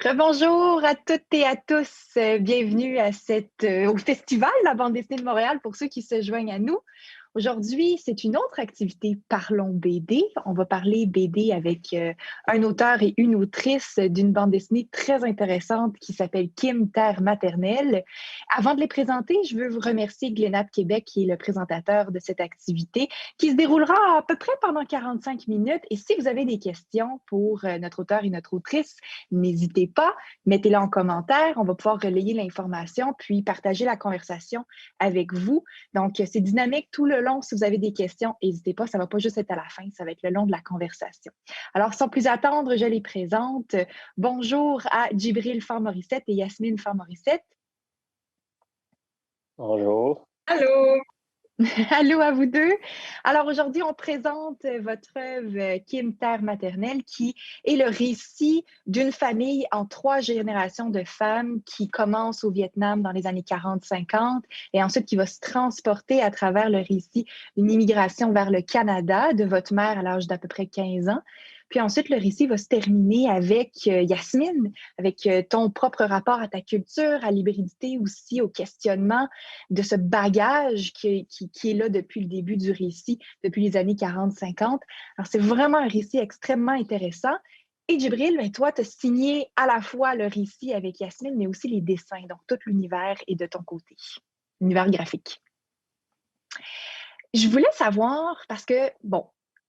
Rebonjour à toutes et à tous. Bienvenue à au Festival de la bande dessinée de Montréal pour ceux qui se joignent à nous. Aujourd'hui, c'est une autre activité Parlons BD. On va parler BD avec un auteur et une autrice d'une bande dessinée très intéressante qui s'appelle Kim Terre Maternelle. Avant de les présenter, je veux vous remercier Glénat Québec qui est le présentateur de cette activité qui se déroulera à peu près pendant 45 minutes. Et si vous avez des questions pour notre auteur et notre autrice, n'hésitez pas, mettez-les en commentaire. On va pouvoir relayer l'information puis partager la conversation avec vous. Donc, c'est dynamique tout le long. Si vous avez des questions, n'hésitez pas. Ça ne va pas juste être à la fin, ça va être le long de la conversation. Alors, sans plus attendre, je les présente. Bonjour à Djibril Faure-Morissette et Yasmine Faure-Morissette. Bonjour. Allô! Allô à vous deux. Alors aujourd'hui, on présente votre œuvre Kim Terre Maternelle, qui est le récit d'une famille en 3 générations de femmes qui commence au Vietnam dans les années 40-50 et ensuite qui va se transporter à travers le récit d'une immigration vers le Canada de votre mère à l'âge d'à peu près 15 ans. Puis ensuite, le récit va se terminer avec Yasmine, avec ton propre rapport à ta culture, à l'hybridité aussi, au questionnement de ce bagage qui est là depuis le début du récit, depuis les années 40-50. Alors, c'est vraiment un récit extrêmement intéressant. Et Djibril, ben, toi, tu as signé à la fois le récit avec Yasmine, mais aussi les dessins. Donc, tout l'univers est de ton côté, l'univers graphique. Je voulais savoir, parce que, bon,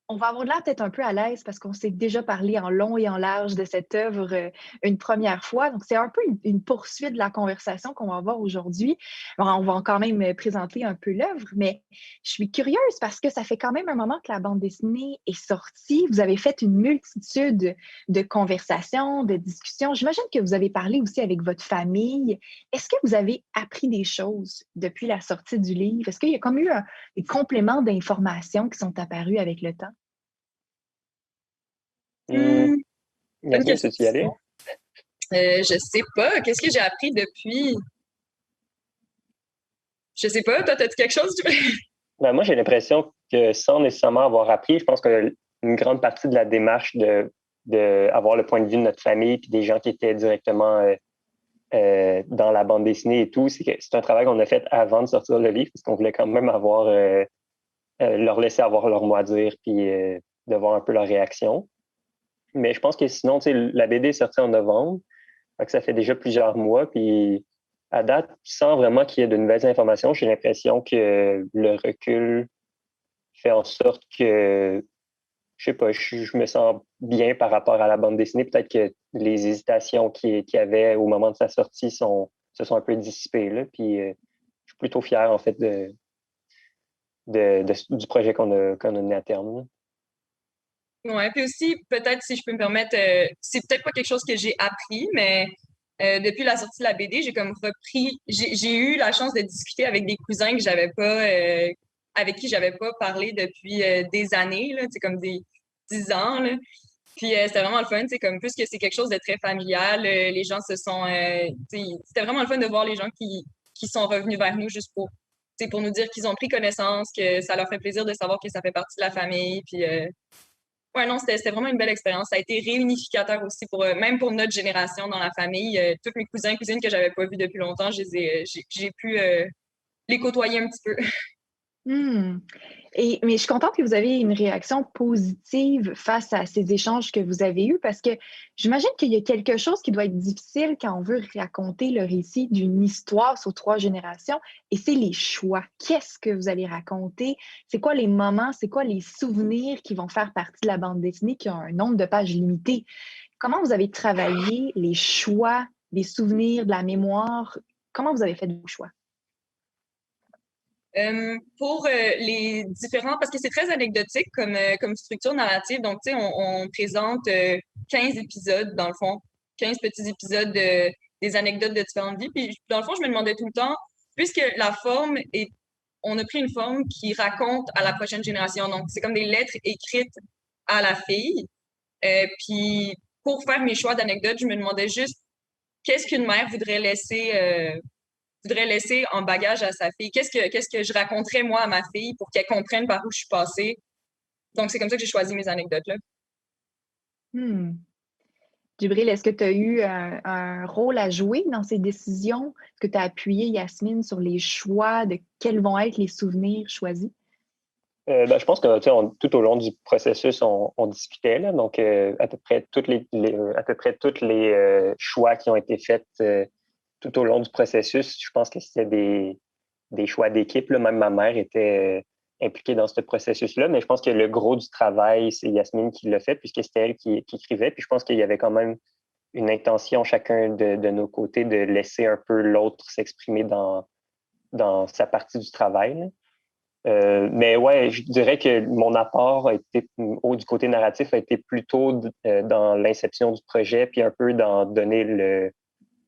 on va avoir l'air peut-être un peu à l'aise parce qu'on s'est déjà parlé en long et en large de cette œuvre une première fois. Donc, c'est un peu une poursuite de la conversation qu'on va avoir aujourd'hui. Bon, on va quand même présenter un peu l'œuvre, mais je suis curieuse parce que ça fait quand même un moment que la bande dessinée est sortie. Vous avez fait une multitude de conversations, de discussions. J'imagine que vous avez parlé aussi avec votre famille. Est-ce que vous avez appris des choses depuis la sortie du livre? Est-ce qu'il y a comme eu des compléments d'informations qui sont apparus avec le temps? Bonne Yasmine, question. peux-tu y aller? Je sais pas. Qu'est-ce que j'ai appris depuis? Je sais pas. Toi, t'as-tu quelque chose? Ben, moi, j'ai l'impression que sans nécessairement avoir appris, je pense que une grande partie de la démarche de avoir le point de vue de notre famille puis des gens qui étaient directement dans la bande dessinée et tout, c'est que c'est un travail qu'on a fait avant de sortir le livre parce qu'on voulait quand même avoir leur laisser avoir leur mot à dire puis de voir un peu leur réaction. Mais je pense que sinon, tu sais, la BD est sortie en novembre, fait que ça fait déjà plusieurs mois, puis à date, sans vraiment qu'il y ait de nouvelles informations, j'ai l'impression que le recul fait en sorte que, je sais pas, je me sens bien par rapport à la bande dessinée. Peut-être que les hésitations qu'il y avait au moment de sa sortie se sont un peu dissipées, là, puis je suis plutôt fier, en fait, du projet qu'on a mené à terme, là. Ouais, puis aussi, peut-être, si je peux me permettre, c'est peut-être pas quelque chose que j'ai appris, mais depuis la sortie de la BD, j'ai comme repris, j'ai eu la chance de discuter avec des cousins que j'avais pas, avec qui j'avais pas parlé depuis des années, là, c'est comme des 10 ans, là. Puis c'était vraiment le fun, c'est comme plus que c'est quelque chose de très familial, les gens se sont, c'était vraiment le fun de voir les gens qui sont revenus vers nous juste pour nous dire qu'ils ont pris connaissance, que ça leur fait plaisir de savoir que ça fait partie de la famille, puis ouais, non, c'était vraiment une belle expérience. Ça a été réunificateur aussi pour même pour notre génération dans la famille. Tous mes cousins et cousines que j'avais pas vus depuis longtemps, j'ai pu les côtoyer un petit peu. Hmm. Mais je suis contente que vous avez une réaction positive face à ces échanges que vous avez eus parce que j'imagine qu'il y a quelque chose qui doit être difficile quand on veut raconter le récit d'une histoire sur 3 générations et c'est les choix. Qu'est-ce que vous allez raconter? C'est quoi les moments? C'est quoi les souvenirs qui vont faire partie de la bande dessinée qui a un nombre de pages limité? Comment vous avez travaillé les choix, des souvenirs, de la mémoire? Comment vous avez fait vos choix? Pour les différents, parce que c'est très anecdotique comme structure narrative, donc tu sais, on présente 15 épisodes dans le fond, 15 petits épisodes des anecdotes de différentes vies. Puis dans le fond, je me demandais tout le temps, puisque la forme est, on a pris une forme qui raconte à la prochaine génération, donc c'est comme des lettres écrites à la fille. Puis pour faire mes choix d'anecdotes, je me demandais juste qu'est-ce qu'une mère voudrais laisser en bagage à sa fille? Qu'est-ce que je raconterais moi à ma fille pour qu'elle comprenne par où je suis passée? Donc, c'est comme ça que j'ai choisi mes anecdotes là. Hmm. Djibril, est-ce que tu as eu un rôle à jouer dans ces décisions? Est-ce que tu as appuyé Yasmine sur les choix de quels vont être les souvenirs choisis? Je pense que tout au long du processus, on discutait là, donc à peu près toutes les choix qui ont été faits tout au long du processus. Je pense que c'était des choix d'équipe. Même ma mère était impliquée dans ce processus-là, mais je pense que le gros du travail, c'est Yasmine qui l'a fait, puisque c'était elle qui écrivait. Puis je pense qu'il y avait quand même une intention chacun de nos côtés de laisser un peu l'autre s'exprimer dans sa partie du travail, là. Mais ouais, je dirais que mon apport a été, du côté narratif, a été plutôt dans l'inception du projet, puis un peu dans donner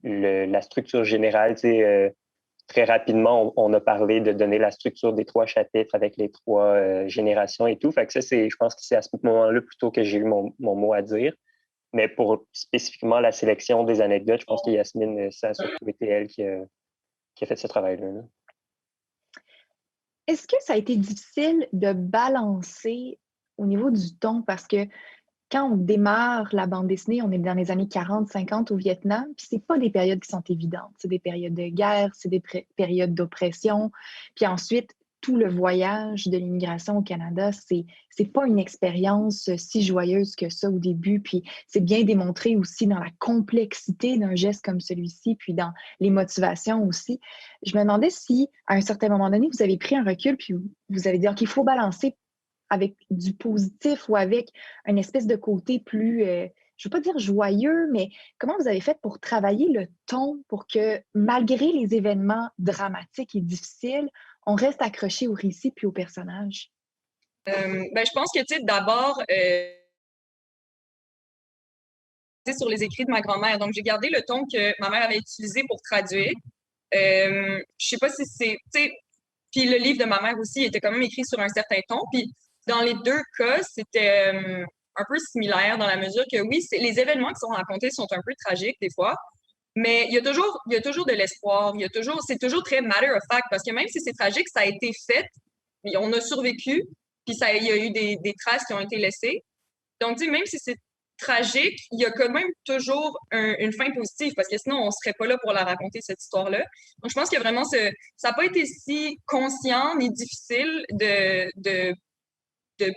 la structure générale. Tu sais, très rapidement, on a parlé de donner la structure des 3 chapitres avec les 3 générations et tout. Fait que ça, je pense que c'est à ce moment-là plutôt que j'ai eu mon mot à dire. Mais pour spécifiquement la sélection des anecdotes, je pense que Yasmine, ça a surtout été elle qui a fait ce travail-là, là. Est-ce que ça a été difficile de balancer au niveau du ton? Parce que quand on démarre la bande dessinée, on est dans les années 40-50 au Vietnam, puis c'est pas des périodes qui sont évidentes. C'est des périodes de guerre, c'est des périodes d'oppression. Puis ensuite, tout le voyage de l'immigration au Canada, c'est pas une expérience si joyeuse que ça au début. Puis c'est bien démontré aussi dans la complexité d'un geste comme celui-ci, puis dans les motivations aussi. Je me demandais si, à un certain moment donné, vous avez pris un recul, puis vous avez dit, OK, il faut balancer avec du positif ou avec une espèce de côté plus, je ne veux pas dire joyeux, mais comment vous avez fait pour travailler le ton pour que, malgré les événements dramatiques et difficiles, on reste accroché au récit puis au personnage? Je pense que, tu sais, d'abord, sur les écrits de ma grand-mère. Donc, j'ai gardé le ton que ma mère avait utilisé pour traduire. Je sais pas si c'est, tu sais, puis le livre de ma mère aussi était quand même écrit sur un certain ton. Puis dans les 2 cas, c'était un peu similaire dans la mesure que oui, les événements qui sont racontés sont un peu tragiques des fois, mais il y a toujours de l'espoir. C'est toujours très matter of fact parce que même si c'est tragique, ça a été fait, puis on a survécu, puis il y a eu des traces qui ont été laissées. Donc, tu sais, même si c'est tragique, il y a quand même toujours une fin positive parce que sinon, on serait pas là pour la raconter, cette histoire-là. Donc, je pense que vraiment, ça n'a pas été si conscient ni difficile de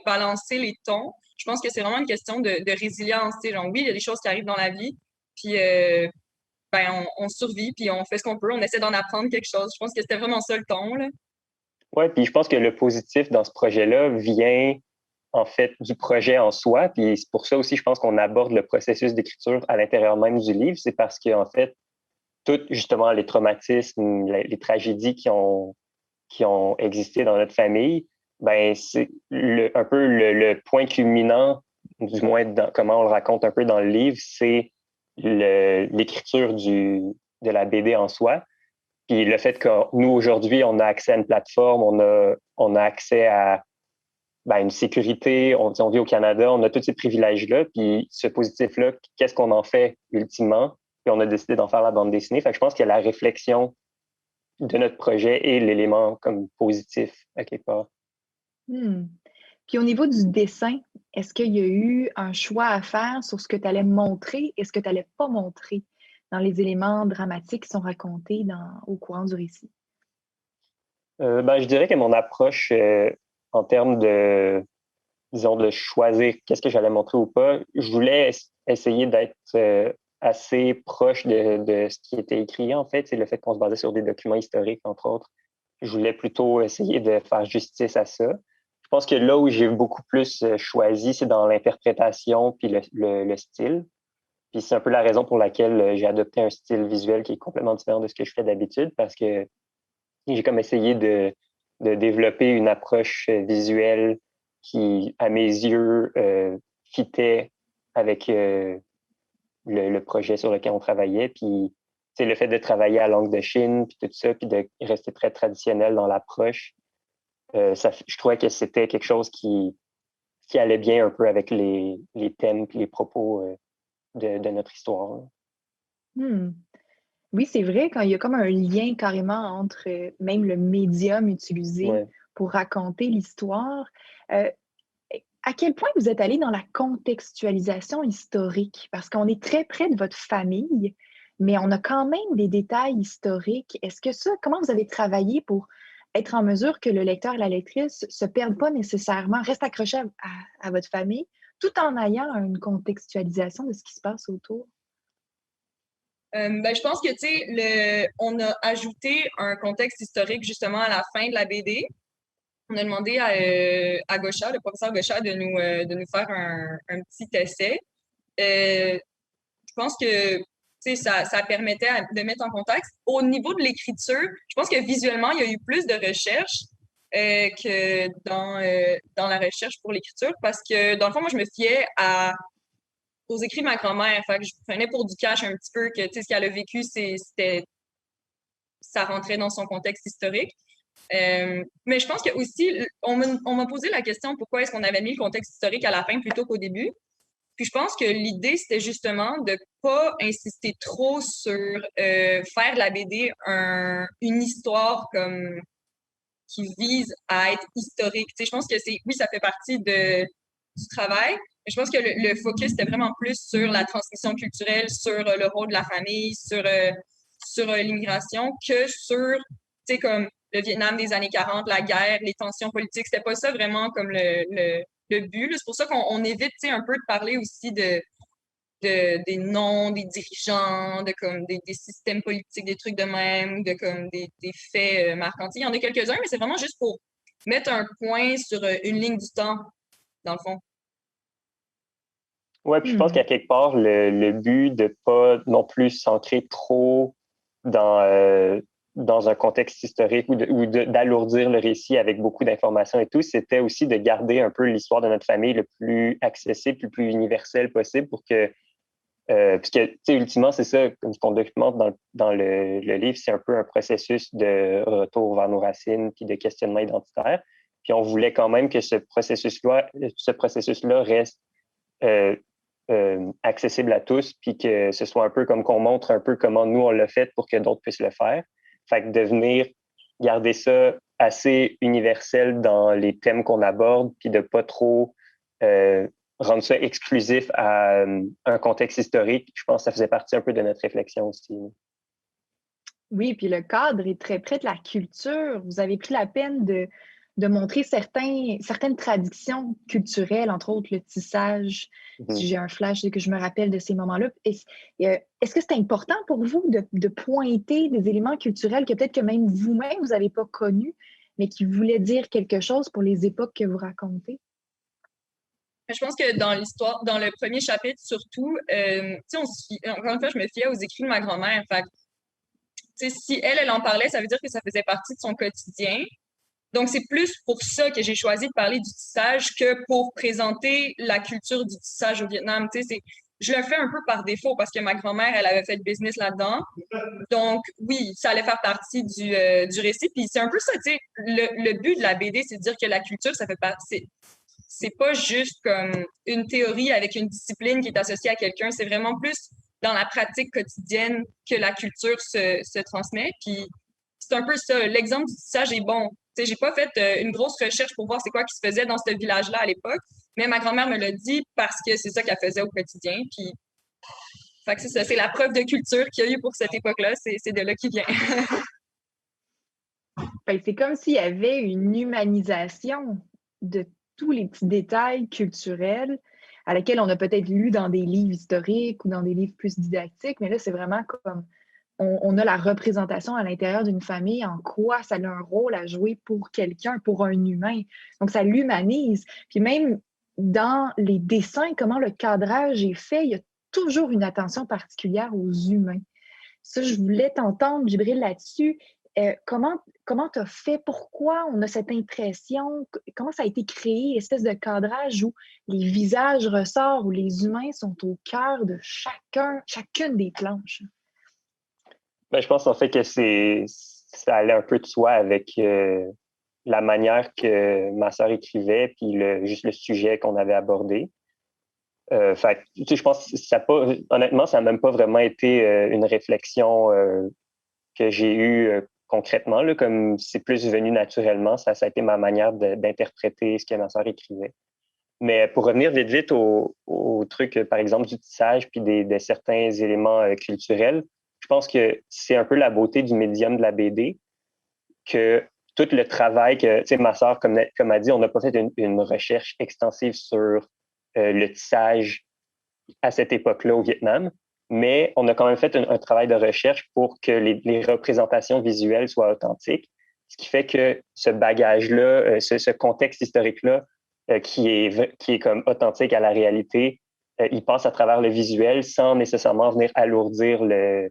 balancer les tons. Je pense que c'est vraiment une question de résilience. Tu sais, genre, oui, il y a des choses qui arrivent dans la vie, puis on survit, puis on fait ce qu'on peut, on essaie d'en apprendre quelque chose. Je pense que c'était vraiment ça le ton, là. Ouais, puis je pense que le positif dans ce projet-là vient en fait du projet en soi. Puis c'est pour ça aussi, je pense qu'on aborde le processus d'écriture à l'intérieur même du livre. C'est parce qu'en fait, tout justement les traumatismes, les tragédies qui ont existé dans notre famille, ben c'est un peu le point culminant, du moins comment on le raconte un peu dans le livre, c'est l'écriture de la BD en soi. Puis le fait que nous, aujourd'hui, on a accès à une plateforme, on a accès à une sécurité, on vit au Canada, on a tous ces privilèges-là, puis ce positif-là, qu'est-ce qu'on en fait ultimement? Puis on a décidé d'en faire la bande dessinée. Fait que je pense que la réflexion de notre projet est l'élément comme positif à quelque part. Puis au niveau du dessin, est-ce qu'il y a eu un choix à faire sur ce que tu allais montrer et ce que tu n'allais pas montrer dans les éléments dramatiques qui sont racontés au courant du récit? Je dirais que mon approche en termes disons, de choisir qu'est-ce que j'allais montrer ou pas, je voulais essayer d'être assez proche de ce qui était écrit, en fait. C'est le fait qu'on se basait sur des documents historiques, entre autres. Je voulais plutôt essayer de faire justice à ça. Je pense que là où j'ai beaucoup plus choisi, c'est dans l'interprétation puis le style. Puis c'est un peu la raison pour laquelle j'ai adopté un style visuel qui est complètement différent de ce que je fais d'habitude, parce que j'ai comme essayé de développer une approche visuelle qui, à mes yeux, fitait avec le projet sur lequel on travaillait. Puis, le fait de travailler à langue de Chine, puis tout ça, puis de rester très traditionnel dans l'approche, je trouvais que c'était quelque chose qui allait bien un peu avec les thèmes et les propos de notre histoire. Hmm. Oui, c'est vrai, quand il y a comme un lien carrément entre même le médium utilisé Ouais. pour raconter l'histoire. Euh, À quel point vous êtes allé dans la contextualisation historique? Parce qu'on est très près de votre famille, mais on a quand même des détails historiques. Est-ce que ça, comment vous avez travaillé pour être en mesure que le lecteur et la lectrice se perdent pas nécessairement, restent accrochés à votre famille, tout en ayant une contextualisation de ce qui se passe autour? Je pense que, tu sais, on a ajouté un contexte historique justement à la fin de la BD. On a demandé à Gaucha, le professeur Gaucha, de nous faire un petit essai. Euh, je pense que, tu sais, ça permettait de mettre en contexte. Au niveau de l'écriture, je pense que visuellement, il y a eu plus de recherches que dans la recherche pour l'écriture parce que, dans le fond, moi, je me fiais aux écrits de ma grand-mère. Fait que je prenais pour du cash un petit peu que, tu sais, ce qu'elle a vécu, ça rentrait dans son contexte historique. Mais je pense que aussi, on m'a posé la question pourquoi est-ce qu'on avait mis le contexte historique à la fin plutôt qu'au début. Puis je pense que l'idée, c'était justement de pas insister trop sur faire de la BD une histoire comme qui vise à être historique. Tu sais, je pense que oui, ça fait partie du travail, mais je pense que le focus était vraiment plus sur la transmission culturelle, sur le rôle de la famille, sur l'immigration, que sur, tu sais, comme le Vietnam des années 40, la guerre, les tensions politiques. C'était pas ça vraiment comme le but. C'est pour ça qu'on évite, tu sais, un peu de parler aussi des noms, des dirigeants, de comme des systèmes politiques, des trucs de même, de comme des faits marquants. Il y en a quelques-uns, mais c'est vraiment juste pour mettre un point sur une ligne du temps, dans le fond. Ouais, puis je pense qu'à quelque part, le but de pas non plus s'ancrer trop dans, dans un contexte historique ou d'alourdir le récit avec beaucoup d'informations et tout, c'était aussi de garder un peu l'histoire de notre famille le plus accessible, le plus universel possible pour que puisque, tu sais, ultimement, c'est ça, comme ce qu'on documente dans le livre, c'est un peu un processus de retour vers nos racines puis de questionnement identitaire. Puis on voulait quand même que ce processus-là reste euh, accessible à tous, puis que ce soit un peu comme qu'on montre un peu comment nous, on l'a fait pour que d'autres puissent le faire. Fait que de venir garder ça assez universel dans les thèmes qu'on aborde, puis de pas trop rendre ça exclusif à un contexte historique. Je pense que ça faisait partie un peu de notre réflexion aussi. Oui, puis le cadre est très près de la culture. Vous avez pris la peine de montrer certaines traditions culturelles, entre autres le tissage. Si j'ai un flash et que je me rappelle de ces moments-là, est-ce que c'est important pour vous de pointer des éléments culturels que peut-être que même vous-même, vous n'avez pas connus, mais qui voulaient dire quelque chose pour les époques que vous racontez? Je pense que dans l'histoire, dans le premier chapitre surtout, tu sais, encore une fois, je me fiais aux écrits de ma grand-mère. Fait que, si elle en parlait, ça veut dire que ça faisait partie de son quotidien. Donc, c'est plus pour ça que j'ai choisi de parler du tissage que pour présenter la culture du tissage au Vietnam. Tu sais, je le fais un peu par défaut parce que ma grand-mère, elle avait fait le business là-dedans. Donc, oui, ça allait faire partie du récit. Puis c'est un peu ça, tu sais, le but de la BD, c'est de dire que la culture, ça fait partie. C'est pas juste comme une théorie avec une discipline qui est associée à quelqu'un. C'est vraiment plus dans la pratique quotidienne que la culture se transmet. Puis c'est un peu ça. L'exemple du tissage est bon. Tu sais, j'ai pas fait une grosse recherche pour voir c'est quoi qui se faisait dans ce village-là à l'époque, mais ma grand-mère me l'a dit parce que c'est ça qu'elle faisait au quotidien. Puis, fait que c'est ça, c'est la preuve de culture qu'il y a eu pour cette époque-là. C'est de là qu'il vient. C'est comme s'il y avait une humanisation de tous les petits détails culturels à laquelle on a peut-être lu dans des livres historiques ou dans des livres plus didactiques, mais là, c'est vraiment comme on a la représentation à l'intérieur d'une famille, en quoi ça a un rôle à jouer pour quelqu'un, pour un humain. Donc, ça l'humanise. Puis même dans les dessins, comment le cadrage est fait, il y a toujours une attention particulière aux humains. Ça, je voulais t'entendre, Djibril, là-dessus. Comment tu as fait? Pourquoi on a cette impression? Comment ça a été créé, espèce de cadrage où les visages ressortent, où les humains sont au cœur de chacune des planches? Ben, je pense en fait que ça allait un peu de soi avec la manière que ma sœur écrivait, puis juste le sujet qu'on avait abordé. Fait, tu sais, je pense que honnêtement, ça n'a même pas vraiment été une réflexion que j'ai eue concrètement, là, comme c'est plus venu naturellement. Ça a été ma manière d'interpréter ce que ma sœur écrivait. Mais pour revenir vite au truc, par exemple, du tissage puis de certains éléments culturels, je pense que c'est un peu la beauté du médium de la BD, que tout le travail que, tu sais, ma sœur, comme a dit, on n'a pas fait une recherche extensive sur le tissage à cette époque-là au Vietnam, mais on a quand même fait un travail de recherche pour que les représentations visuelles soient authentiques, ce qui fait que ce bagage-là, ce contexte historique-là, qui est comme authentique à la réalité, il passe à travers le visuel sans nécessairement venir alourdir le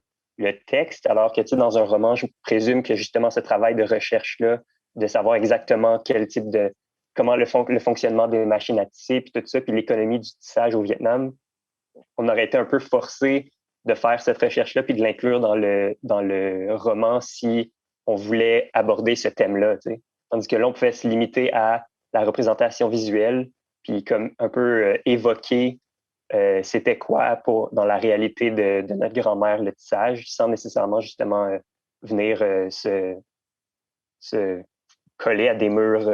texte, alors que, tu sais, dans un roman, je présume que justement ce travail de recherche-là, de savoir exactement quel type de, comment le fonctionnement des machines à tisser, puis tout ça, puis l'économie du tissage au Vietnam, on aurait été un peu forcé de faire cette recherche-là puis de l'inclure dans le roman si on voulait aborder ce thème-là, tu sais. Tandis que là, on pouvait se limiter à la représentation visuelle puis comme un peu évoquer c'était quoi dans la réalité de notre grand-mère, le tissage, sans nécessairement justement venir se coller à des murs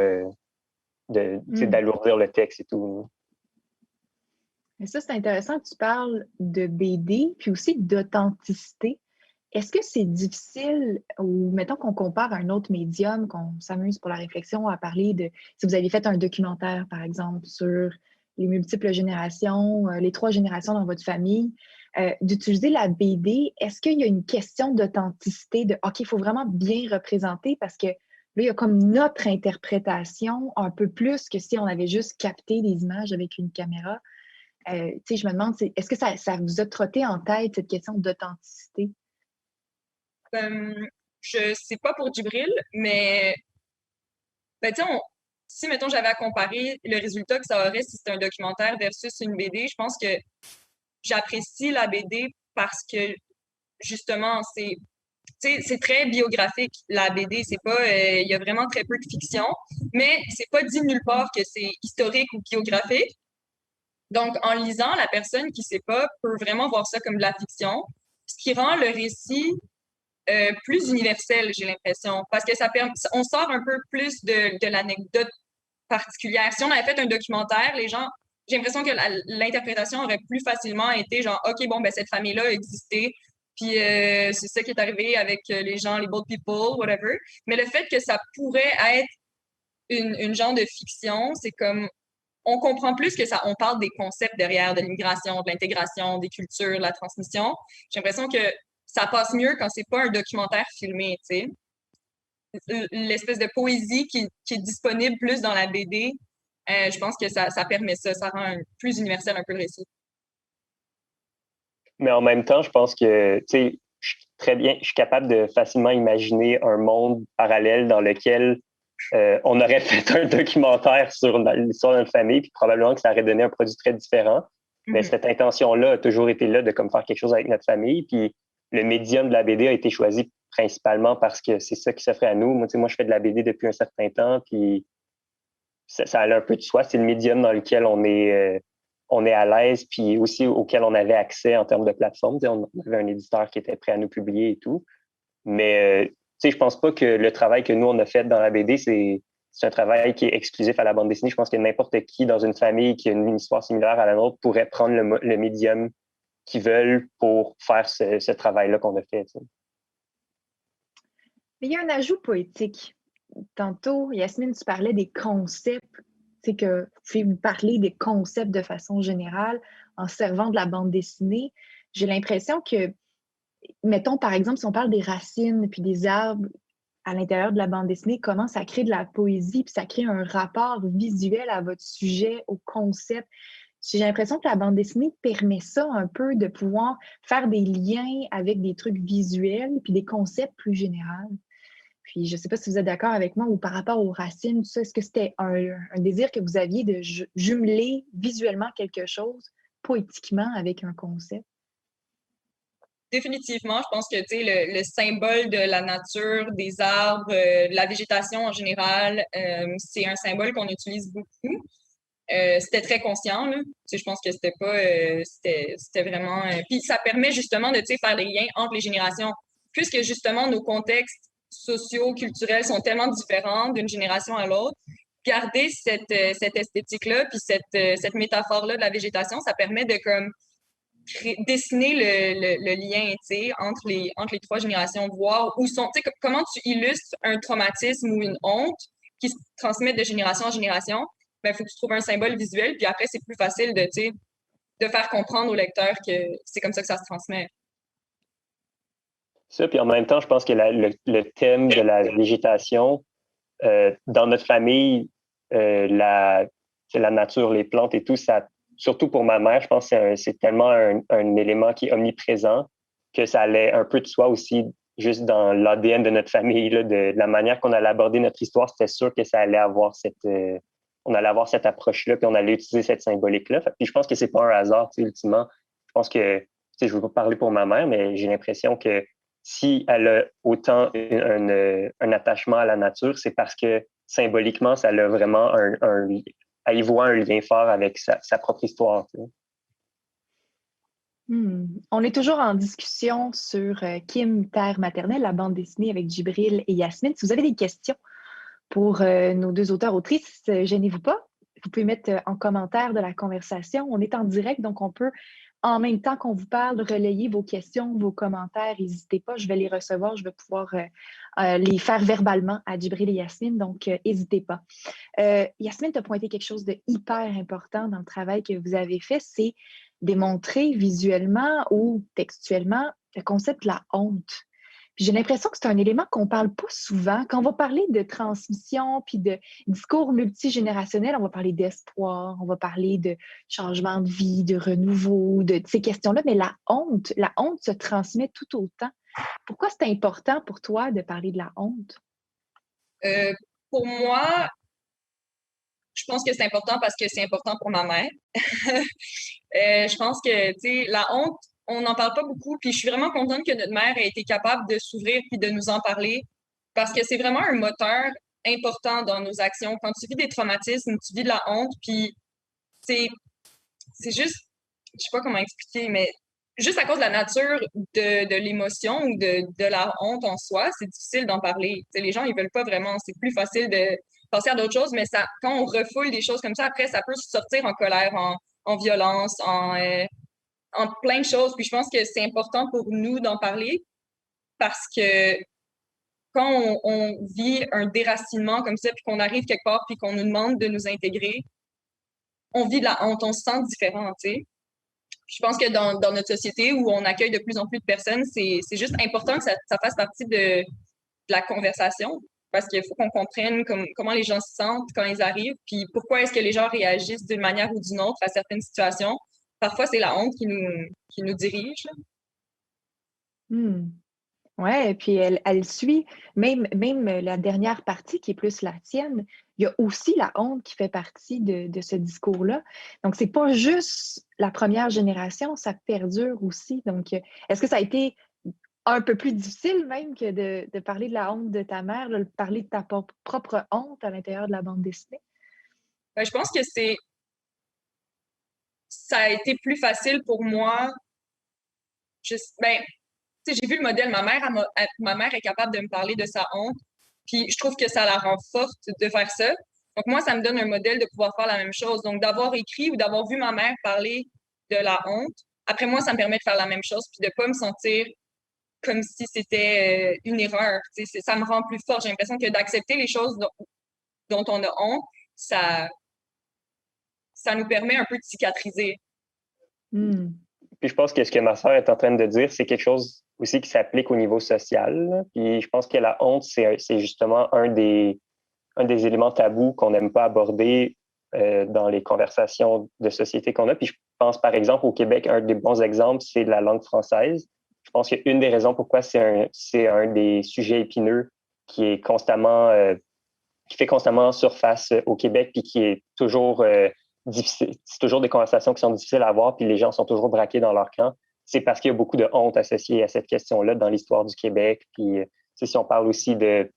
d'alourdir le texte et tout. Mais ça, c'est intéressant que tu parles de BD, puis aussi d'authenticité. Est-ce que c'est difficile, ou mettons qu'on compare à un autre médium, qu'on s'amuse pour la réflexion à parler de, si vous aviez fait un documentaire, par exemple, sur les multiples générations, les 3 générations dans votre famille, d'utiliser la BD, est-ce qu'il y a une question d'authenticité, de OK, il faut vraiment bien représenter parce que là, il y a comme notre interprétation un peu plus que si on avait juste capté des images avec une caméra. Je me demande, est-ce que ça vous a trotté en tête cette question d'authenticité? Je sais pas pour Djibril, mais ben, si, mettons, j'avais à comparer le résultat que ça aurait si c'était un documentaire versus une BD, je pense que j'apprécie la BD parce que, justement, c'est très biographique, la BD. C'est pas, il y a vraiment très peu de fiction, mais c'est pas dit nulle part que c'est historique ou biographique. Donc, en lisant, la personne qui sait pas peut vraiment voir ça comme de la fiction, ce qui rend le récit plus universel, j'ai l'impression, parce que ça permet, on sort un peu plus de l'anecdote particulière. Si on avait fait un documentaire, les gens, j'ai l'impression que l'interprétation aurait plus facilement été genre, OK, bon, ben cette famille-là a existé, puis c'est ça qui est arrivé avec les gens, les bold people, whatever. Mais le fait que ça pourrait être une genre de fiction, c'est comme on comprend plus que ça, on parle des concepts derrière de l'immigration, de l'intégration, des cultures, de la transmission. J'ai l'impression que ça passe mieux quand c'est pas un documentaire filmé, tu sais. L'espèce de poésie qui est disponible plus dans la BD, je pense que ça permet ça, ça rend plus universel un peu le récit. Mais en même temps, je pense que, tu sais, je suis capable de facilement imaginer un monde parallèle dans lequel on aurait fait un documentaire sur l'histoire de notre famille, puis probablement que ça aurait donné un produit très différent. Mais cette intention-là a toujours été là de comme faire quelque chose avec notre famille. Puis le médium de la BD a été choisi principalement parce que c'est ça qui s'offrait à nous. Moi, je fais de la BD depuis un certain temps, puis ça allait un peu de soi. C'est le médium dans lequel on est à l'aise, puis aussi auquel on avait accès en termes de plateforme. On avait un éditeur qui était prêt à nous publier et tout. Mais je pense pas que le travail que nous, on a fait dans la BD, c'est un travail qui est exclusif à la bande dessinée. Je pense que n'importe qui dans une famille qui a une histoire similaire à la nôtre pourrait prendre le médium qu'ils veulent pour faire ce travail-là qu'on a fait. T'sais. Mais il y a un ajout poétique. Tantôt, Yasmine, tu parlais des concepts. C'est que vous pouvez vous parler des concepts de façon générale en servant de la bande dessinée. J'ai l'impression que, mettons par exemple, si on parle des racines puis des arbres à l'intérieur de la bande dessinée, comment ça crée de la poésie puis ça crée un rapport visuel à votre sujet, au concept. J'ai l'impression que la bande dessinée permet ça un peu, de pouvoir faire des liens avec des trucs visuels puis des concepts plus généraux. Puis, je ne sais pas si vous êtes d'accord avec moi ou par rapport aux racines, tout ça, est-ce que c'était un désir que vous aviez de jumeler visuellement quelque chose, poétiquement, avec un concept? Définitivement, je pense que le symbole de la nature, des arbres, de la végétation en général, c'est un symbole qu'on utilise beaucoup. C'était très conscient, là. Je pense que c'était pas... c'était vraiment... Puis ça permet justement de faire des liens entre les générations. Puisque justement, nos contextes sociaux, culturels sont tellement différents d'une génération à l'autre, garder cette esthétique-là, puis cette métaphore-là de la végétation, ça permet de comme dessiner le lien, tu sais, entre les trois générations, voir où sont, tu sais, comment tu illustres un traumatisme ou une honte qui se transmet de génération en génération. Ben, il faut que tu trouves un symbole visuel, puis après, c'est plus facile de, tu sais, de faire comprendre au lecteur que c'est comme ça que ça se transmet. Ça, puis en même temps, je pense que le thème de la végétation, dans notre famille, la nature, les plantes et tout, ça, surtout pour ma mère, je pense que c'est tellement un élément qui est omniprésent que ça allait un peu de soi aussi, juste dans l'ADN de notre famille, là, de la manière qu'on allait aborder notre histoire, c'était sûr que ça allait avoir on allait avoir cette approche-là, puis on allait utiliser cette symbolique-là. Puis je pense que c'est pas un hasard, tu sais, ultimement. Je pense que, tu sais, je veux pas parler pour ma mère, mais j'ai l'impression que si elle a autant un attachement à la nature, c'est parce que symboliquement, ça a vraiment elle y voit un lien fort avec sa propre histoire. Tu sais. On est toujours en discussion sur Kim, Terre maternelle, la bande dessinée avec Djibril et Yasmine. Si vous avez des questions pour nos deux auteurs-autrices, gênez-vous pas. Vous pouvez mettre en commentaire de la conversation. On est en direct, donc on peut, en même temps qu'on vous parle, relayer vos questions, vos commentaires. N'hésitez pas, je vais les recevoir. Je vais pouvoir les faire verbalement à Djibril et Yasmine, donc n'hésitez pas. Yasmine, tu as pointé quelque chose de hyper important dans le travail que vous avez fait, c'est démontrer visuellement ou textuellement le concept de la honte. Puis j'ai l'impression que c'est un élément qu'on ne parle pas souvent. Quand on va parler de transmission puis de discours multigénérationnel, on va parler d'espoir, on va parler de changement de vie, de renouveau, de ces questions-là, mais la honte se transmet tout autant. Pourquoi c'est important pour toi de parler de la honte? Pour moi, je pense que c'est important parce que c'est important pour ma mère. Je pense que, tu sais, la honte, on n'en parle pas beaucoup, puis je suis vraiment contente que notre mère ait été capable de s'ouvrir puis de nous en parler parce que c'est vraiment un moteur important dans nos actions. Quand tu vis des traumatismes, tu vis de la honte, puis c'est c'est juste, je sais pas comment expliquer, mais juste à cause de la nature de l'émotion ou de la honte en soi, c'est difficile d'en parler. Tu sais, les gens, ils veulent pas vraiment. C'est plus facile de passer à d'autres choses, mais ça, quand on refoule des choses comme ça, après, ça peut sortir en colère, en violence, en plein de choses. Puis je pense que c'est important pour nous d'en parler parce que quand on vit un déracinement comme ça, puis qu'on arrive quelque part, puis qu'on nous demande de nous intégrer, on vit de la honte, on se sent différent, tu sais. Je pense que dans notre société où on accueille de plus en plus de personnes, c'est juste important que ça fasse partie de la conversation parce qu'il faut qu'on comprenne comment les gens se sentent quand ils arrivent, puis pourquoi est-ce que les gens réagissent d'une manière ou d'une autre à certaines situations. Parfois, c'est la honte qui nous dirige. Hmm. Ouais, et puis elle suit, même la dernière partie qui est plus la tienne, il y a aussi la honte qui fait partie de ce discours-là. Donc, c'est pas juste la première génération, ça perdure aussi. Donc, est-ce que ça a été un peu plus difficile même que de parler de la honte de ta mère, de parler de ta propre honte à l'intérieur de la bande dessinée? Ben, je pense que ça a été plus facile pour moi. Ben, tu sais, j'ai vu le modèle. Ma mère est capable de me parler de sa honte, puis je trouve que ça la rend forte de faire ça. Donc, moi, ça me donne un modèle de pouvoir faire la même chose. Donc, d'avoir écrit ou d'avoir vu ma mère parler de la honte, après moi, ça me permet de faire la même chose, puis de pas me sentir comme si c'était une erreur. Tu sais, ça me rend plus forte. J'ai l'impression que d'accepter les choses dont on a honte, ça, ça nous permet un peu de cicatriser. Hmm. Puis je pense que ce que ma sœur est en train de dire, c'est quelque chose aussi qui s'applique au niveau social. Là. Puis je pense que la honte, c'est justement un des éléments tabous qu'on n'aime pas aborder dans les conversations de société qu'on a. Puis je pense, par exemple, au Québec, un des bons exemples, c'est la langue française. Je pense qu'une des raisons pourquoi c'est un des sujets épineux qui est qui fait constamment surface au Québec, puis qui est toujours difficile. C'est toujours des conversations qui sont difficiles à avoir, puis les gens sont toujours braqués dans leur camp. C'est parce qu'il y a beaucoup de honte associée à cette question-là dans l'histoire du Québec. Puis si on parle aussi du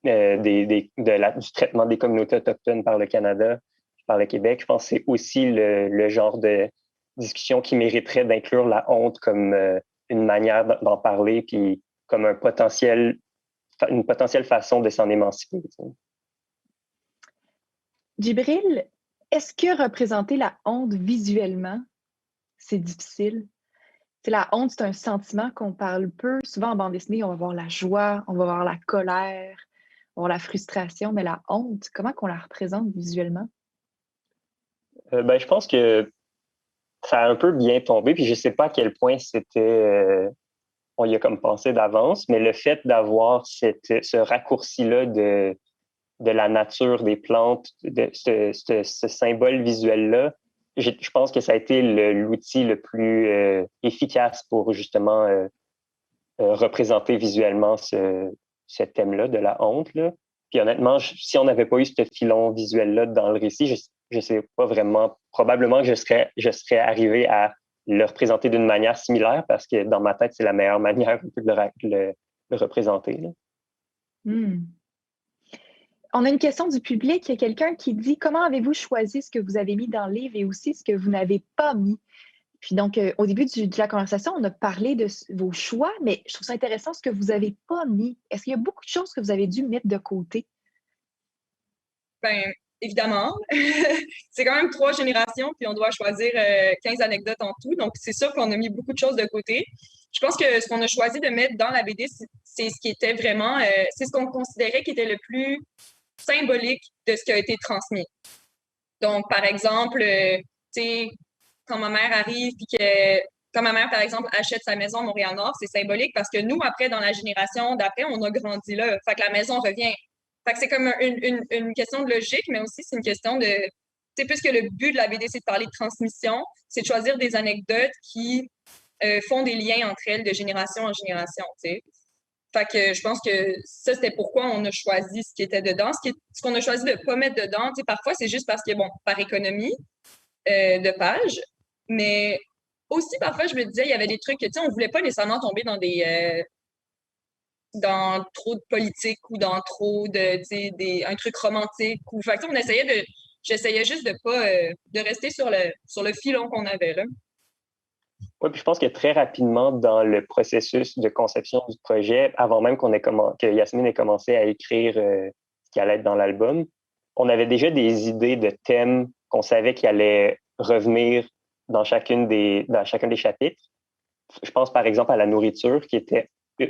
traitement des communautés autochtones par le Canada, par le Québec, je pense que c'est aussi le genre de discussion qui mériterait d'inclure la honte comme une manière d'en parler, puis comme une potentielle façon de s'en émanciper. Tu sais. Djibril, est-ce que représenter la honte visuellement, c'est difficile? C'est la honte, c'est un sentiment qu'on parle peu. Souvent en bande dessinée, on va voir la joie, on va voir la colère, on va voir la frustration, mais la honte, comment qu'on la représente visuellement? Ben, je pense que ça a un peu bien tombé, puis je sais pas à quel point c'était on y a comme pensé d'avance, mais le fait d'avoir ce raccourci-là de la nature des plantes, de ce symbole visuel-là, je pense que ça a été l'outil le plus efficace pour justement représenter visuellement ce thème-là de la honte, là. Puis honnêtement, si on n'avait pas eu ce filon visuel-là dans le récit, je sais pas vraiment, probablement que je serais arrivé à le représenter d'une manière similaire parce que dans ma tête, c'est la meilleure manière de le représenter, là. Hmm. On a une question du public. Il y a quelqu'un qui dit comment avez-vous choisi ce que vous avez mis dans le livre et aussi ce que vous n'avez pas mis? Puis donc, au début de la conversation, on a parlé de vos choix, mais je trouve ça intéressant ce que vous n'avez pas mis. Est-ce qu'il y a beaucoup de choses que vous avez dû mettre de côté? Ben, évidemment. C'est quand même 3 générations, puis on doit choisir 15 anecdotes en tout. Donc, c'est sûr qu'on a mis beaucoup de choses de côté. Je pense que ce qu'on a choisi de mettre dans la BD, c'est ce qui était vraiment, c'est ce qu'on considérait qui était le plus symbolique de ce qui a été transmis. Donc, par exemple, tu sais, quand ma mère arrive, puis que, quand ma mère, par exemple, achète sa maison à Montréal-Nord, c'est symbolique parce que nous, après, dans la génération d'après, on a grandi là. Fait que la maison revient. Fait que c'est comme une question de logique, mais aussi c'est une question de, tu sais, puisque le but de la BD, c'est de parler de transmission, c'est de choisir des anecdotes qui font des liens entre elles de génération en génération, tu sais. Fait que je pense que ça, c'était pourquoi on a choisi ce qui était dedans. Ce qu'on a choisi de ne pas mettre dedans, tu sais, parfois, c'est juste parce que, bon, par économie de pages, mais aussi, parfois, je me disais, il y avait des trucs que, tu sais, on voulait pas nécessairement tomber dans trop de politique ou dans trop de, tu sais, un truc romantique. Fait que, tu sais, j'essayais juste de pas, de rester sur le filon qu'on avait, là. Oui, puis je pense que très rapidement, dans le processus de conception du projet, avant même que Yasmine ait commencé à écrire ce qui allait être dans l'album, on avait déjà des idées de thèmes qu'on savait qui allaient revenir dans chacun des chapitres. Je pense par exemple à la nourriture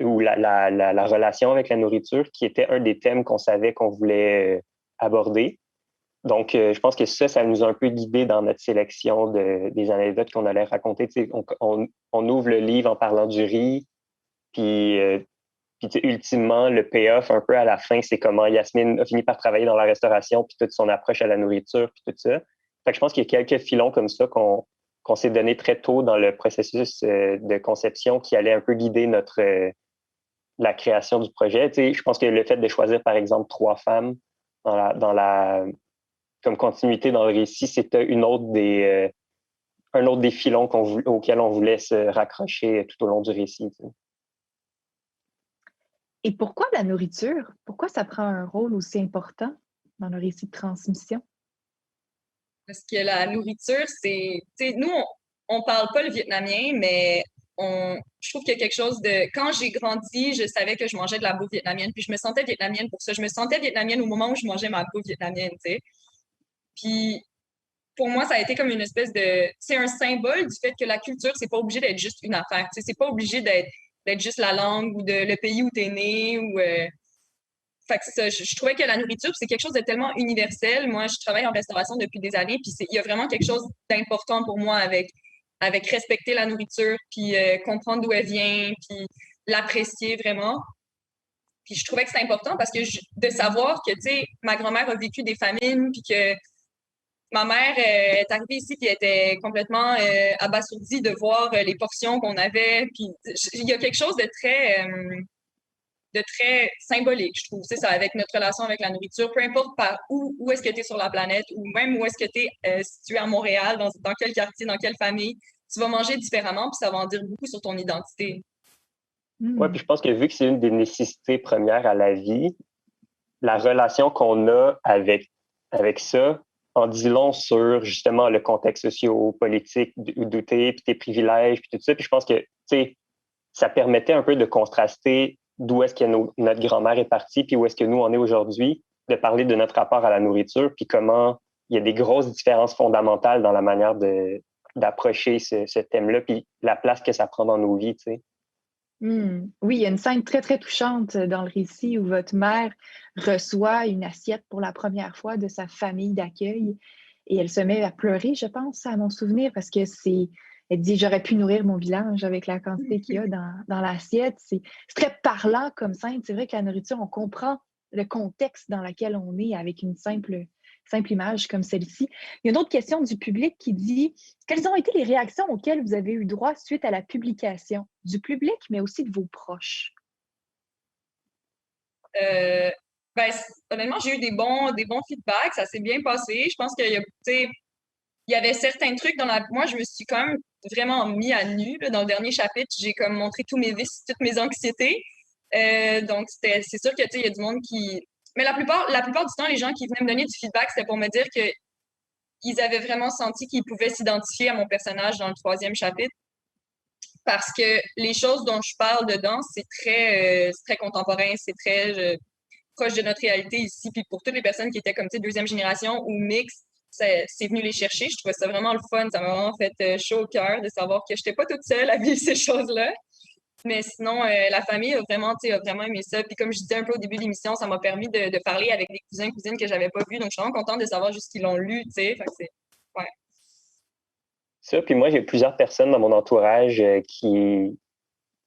ou la relation avec la nourriture, qui était un des thèmes qu'on savait qu'on voulait aborder. Donc, je pense que ça nous a un peu guidés dans notre sélection des anecdotes qu'on allait raconter. On ouvre le livre en parlant du riz, puis ultimement, le payoff un peu à la fin, c'est comment Yasmine a fini par travailler dans la restauration, puis toute son approche à la nourriture, puis tout ça. Fait que je pense qu'il y a quelques filons comme ça qu'on s'est donné très tôt dans le processus de conception qui allait un peu guider la création du projet. Je pense que le fait de choisir, par exemple, 3 femmes comme continuité dans le récit, c'était un autre des filons auquel on voulait se raccrocher tout au long du récit. Et pourquoi la nourriture? Pourquoi ça prend un rôle aussi important dans le récit de transmission? Parce que la nourriture, c'est, tu sais, nous, on parle pas le vietnamien, mais je trouve qu'il y a quelque chose de, quand j'ai grandi, je savais que je mangeais de la bouffe vietnamienne, puis je me sentais vietnamienne pour ça. Je me sentais vietnamienne au moment où je mangeais ma bouffe vietnamienne, tu sais. Puis, pour moi, ça a été comme une espèce de, c'est un symbole du fait que la culture, c'est pas obligé d'être juste une affaire, tu sais. C'est pas obligé d'être juste la langue ou le pays où t'es né ou, fait que c'est ça, je trouvais que la nourriture, c'est quelque chose de tellement universel. Moi, je travaille en restauration depuis des années, puis il y a vraiment quelque chose d'important pour moi avec respecter la nourriture, puis comprendre d'où elle vient, puis l'apprécier vraiment. Puis je trouvais que c'est important parce que de savoir que, tu sais, ma grand-mère a vécu des famines, puis que ma mère est arrivée ici, puis elle était complètement abasourdie de voir les portions qu'on avait. Puis il y a quelque chose de très symbolique, je trouve. C'est ça, avec notre relation avec la nourriture, peu importe par où est-ce que tu es sur la planète ou même où est-ce que tu es situé à Montréal, dans quel quartier, dans quelle famille, tu vas manger différemment, puis ça va en dire beaucoup sur ton identité. Oui, puis je pense que vu que c'est une des nécessités premières à la vie, la relation qu'on a avec ça en dit long sur justement le contexte socio-politique d'où t'es, puis tes privilèges, puis tout ça. Puis je pense que, tu sais, ça permettait un peu de contraster d'où est-ce que notre grand-mère est partie, puis où est-ce que nous, on est aujourd'hui. de parler de notre rapport à la nourriture, puis comment il y a des grosses différences fondamentales dans la manière d'approcher ce thème-là, puis la place que ça prend dans nos vies, tu sais. Oui, il y a une scène très, très touchante dans le récit où votre mère reçoit une assiette pour la première fois de sa famille d'accueil et elle se met à pleurer, je pense, à mon souvenir, parce que elle dit, j'aurais pu nourrir mon village avec la quantité qu'il y a dans l'assiette. C'est très parlant comme scène. C'est vrai que la nourriture, on comprend le contexte dans lequel on est avec une simple image comme celle-ci. Il y a une autre question du public qui dit quelles ont été les réactions auxquelles vous avez eu droit suite à la publication du public, mais aussi de vos proches? Ben, honnêtement, j'ai eu des bons feedbacks, ça s'est bien passé. Je pense qu'il y a, tu sais, il y avait certains trucs Moi, je me suis quand même vraiment mis à nu là, dans le dernier chapitre. J'ai comme montré tous mes vices, toutes mes anxiétés. Donc, c'est sûr que, tu sais, il y a du monde qui... Mais la plupart du temps, les gens qui venaient me donner du feedback, c'était pour me dire qu'ils avaient vraiment senti qu'ils pouvaient s'identifier à mon personnage dans le troisième chapitre. Parce que les choses dont je parle dedans, c'est très contemporain, c'est très proche de notre réalité ici. Puis pour toutes les personnes qui étaient comme, tu sais, deuxième génération ou mixte, c'est venu les chercher. Je trouvais ça vraiment le fun. Ça m'a vraiment fait chaud au cœur de savoir que je n'étais pas toute seule à vivre ces choses-là. Mais sinon, la famille a vraiment aimé ça. Puis comme je disais un peu au début de l'émission, ça m'a permis de parler avec des cousins, cousines que j'avais pas vus. Donc, je suis vraiment contente de savoir juste qu'ils l'ont lu, tu sais. Fait que ouais. Ça, puis moi, j'ai plusieurs personnes dans mon entourage qui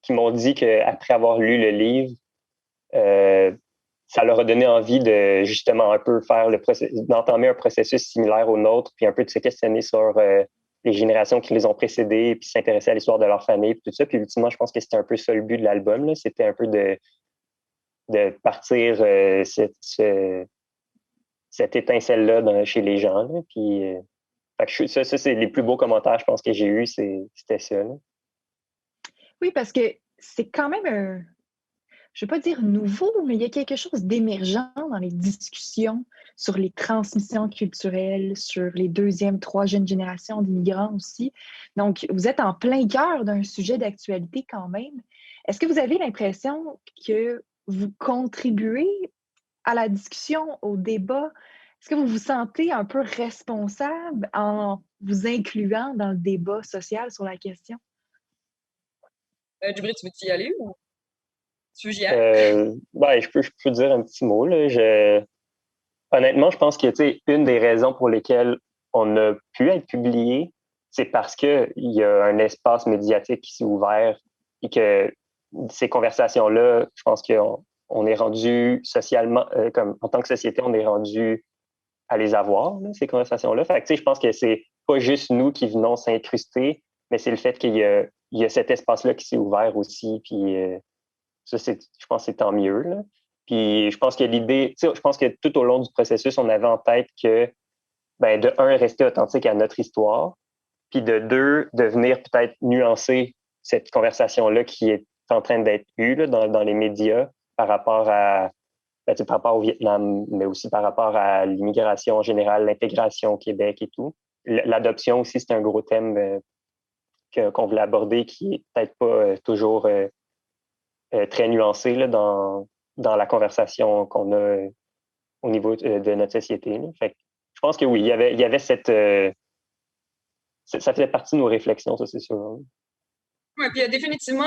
m'ont dit qu'après avoir lu le livre, ça leur a donné envie de justement un peu faire d'entamer un processus similaire au nôtre, puis un peu de se questionner sur les générations qui les ont précédées, puis s'intéresser à l'histoire de leur famille, puis tout ça. Puis ultimement, je pense que c'était un peu ça le but de l'album, là. C'était un peu de partir cette étincelle-là chez les gens, là. Puis fait que ça, c'est les plus beaux commentaires, je pense, que j'ai eus, c'était ça, là. Oui, parce que c'est quand même je ne veux pas dire nouveau, mais il y a quelque chose d'émergent dans les discussions sur les transmissions culturelles, sur les deuxième, troisième générations d'immigrants aussi. Donc, vous êtes en plein cœur d'un sujet d'actualité quand même. Est-ce que vous avez l'impression que vous contribuez à la discussion, au débat? Est-ce que vous vous sentez un peu responsable en vous incluant dans le débat social sur la question? Djibril, tu veux-tu y aller ou tu veux y aller? Ben, je peux dire un petit mot, là. Honnêtement, je pense que, tu sais, une des raisons pour lesquelles on a pu être publié, c'est parce qu'il y a un espace médiatique qui s'est ouvert et que ces conversations-là, je pense qu'on est rendu socialement, comme en tant que société, on est rendu à les avoir, là, ces conversations-là. Fait que, tu sais, je pense que c'est pas juste nous qui venons s'incruster, mais c'est le fait qu'il y a cet espace-là qui s'est ouvert aussi. Puis ça, je pense que c'est tant mieux, là. Puis je pense que l'idée, tu sais, je pense que tout au long du processus, on avait en tête que, ben, de un, rester authentique à notre histoire, puis de deux, de venir peut-être nuancer cette conversation-là qui est en train d'être eue là, dans les médias par rapport à, ben, par rapport au Vietnam, mais aussi par rapport à l'immigration en général, l'intégration au Québec et tout. L'adoption aussi, c'est un gros thème qu'on voulait aborder qui est peut-être pas toujours très nuancé là, dans la conversation qu'on a au niveau de notre société, là. Fait que je pense que oui, il y avait cette... ça fait partie de nos réflexions, ça, c'est sûr. Oui, puis il y a définitivement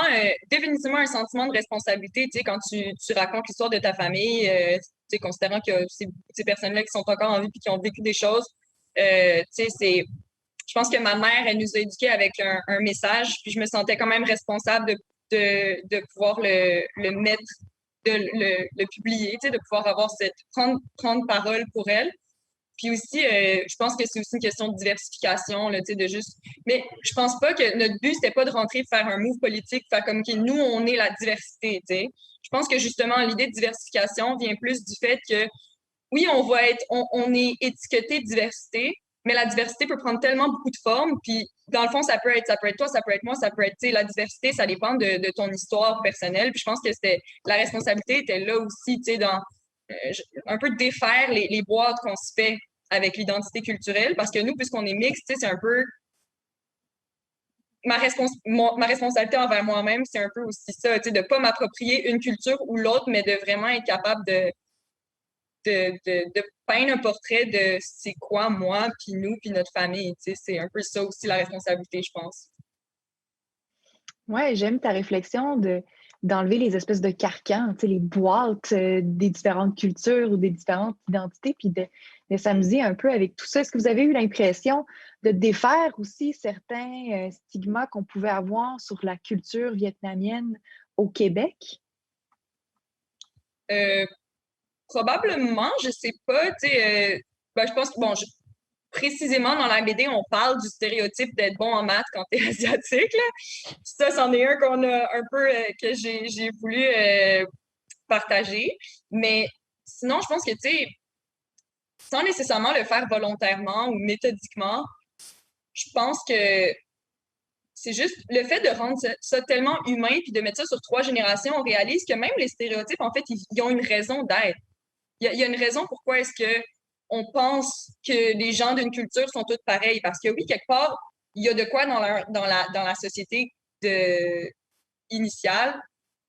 un sentiment de responsabilité, tu sais, quand tu racontes l'histoire de ta famille, tu sais, considérant que ces personnes-là qui sont encore en vie et qui ont vécu des choses, tu sais, je pense que ma mère, elle nous a éduqués avec un message, puis je me sentais quand même responsable de pouvoir le mettre, de le publier, tu sais, de pouvoir avoir prendre parole pour elle. Puis aussi, je pense que c'est aussi une question de diversification, là, tu sais, de juste... Mais je pense pas que notre but, c'était pas de rentrer, faire un move politique, faire comme que nous, on est la diversité, tu sais. Je pense que justement, l'idée de diversification vient plus du fait que, oui, on est étiqueté de diversité, mais la diversité peut prendre tellement beaucoup de formes, puis dans le fond, ça peut être toi, ça peut être moi, ça peut être, tu sais, la diversité, ça dépend de ton histoire personnelle, puis je pense que la responsabilité était là aussi, tu sais, dans un peu défaire les boîtes qu'on se fait avec l'identité culturelle, parce que nous, puisqu'on est mixte, c'est un peu ma responsabilité envers moi-même, c'est un peu aussi ça, de ne pas m'approprier une culture ou l'autre, mais de vraiment être capable de peindre un portrait de c'est quoi moi, puis nous, puis notre famille. C'est un peu ça aussi la responsabilité, je pense. Ouais, j'aime ta réflexion d'enlever les espèces de carcans, les boîtes des différentes cultures ou des différentes identités, puis de s'amuser un peu avec tout ça. Est-ce que vous avez eu l'impression de défaire aussi certains stigmas qu'on pouvait avoir sur la culture vietnamienne au Québec? Probablement, je sais pas. Je pense que, précisément dans la BD, on parle du stéréotype d'être bon en maths quand t'es asiatique, là. Ça, c'en est un qu'on a un peu, que j'ai voulu partager. Mais sinon, je pense que, sans nécessairement le faire volontairement ou méthodiquement, je pense que c'est juste le fait de rendre ça tellement humain puis de mettre ça sur 3 générations, on réalise que même les stéréotypes, en fait, ils ont une raison d'être. Il y a une raison pourquoi est-ce que on pense que les gens d'une culture sont tous pareils. Parce que oui, quelque part, il y a de quoi dans la société initiale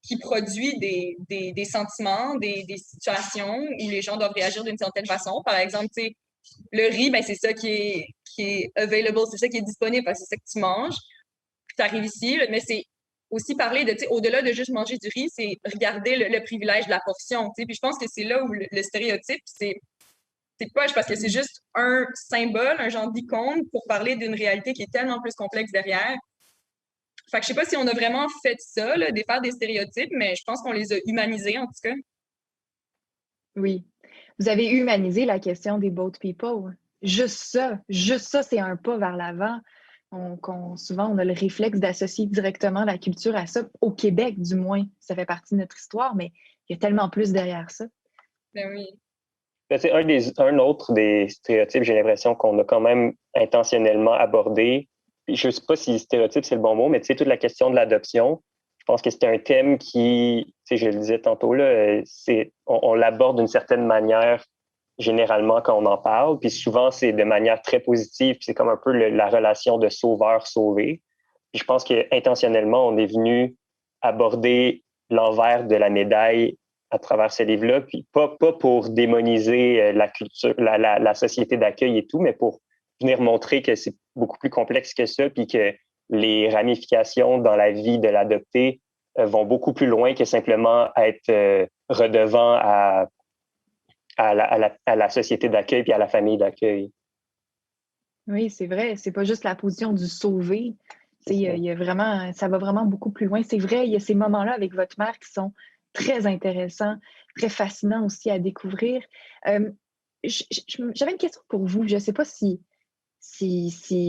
qui produit des sentiments, des situations où les gens doivent réagir d'une certaine façon. Par exemple, le riz, ben, c'est ça qui est available, c'est ça qui est disponible, parce que c'est ça que tu manges. Puis tu arrives ici, mais c'est aussi parler de, au-delà de juste manger du riz, c'est regarder le privilège de la portion. Puis je pense que c'est là où le stéréotype, c'est poche parce que c'est juste un symbole, un genre d'icône pour parler d'une réalité qui est tellement plus complexe derrière. Fait que je sais pas si on a vraiment fait ça, là, défaire des stéréotypes, mais je pense qu'on les a humanisés en tout cas. Oui. Vous avez humanisé la question des boat people. Juste ça, c'est un pas vers l'avant. Souvent, on a le réflexe d'associer directement la culture à ça. Au Québec, du moins, ça fait partie de notre histoire, mais il y a tellement plus derrière ça. Ben oui. C'est un autre des stéréotypes, j'ai l'impression qu'on a quand même intentionnellement abordé. Je ne sais pas si stéréotype, c'est le bon mot, mais toute la question de l'adoption, je pense que c'est un thème qui, je le disais tantôt, là, on l'aborde d'une certaine manière généralement quand on en parle, puis souvent c'est de manière très positive, puis c'est comme un peu la relation de sauveur-sauvé. Puis je pense qu'intentionnellement, on est venu aborder l'envers de la médaille à travers ce livre-là, puis pas pour démoniser la culture, la société d'accueil et tout, mais pour venir montrer que c'est beaucoup plus complexe que ça, puis que les ramifications dans la vie de l'adopté vont beaucoup plus loin que simplement être redevant à la société d'accueil puis à la famille d'accueil. Oui, c'est vrai. C'est pas juste la position du sauvé. Il y a vraiment, ça va vraiment beaucoup plus loin. C'est vrai, il y a ces moments-là avec votre mère qui sont très intéressants, très fascinants aussi à découvrir. J'avais une question pour vous. Je ne sais pas si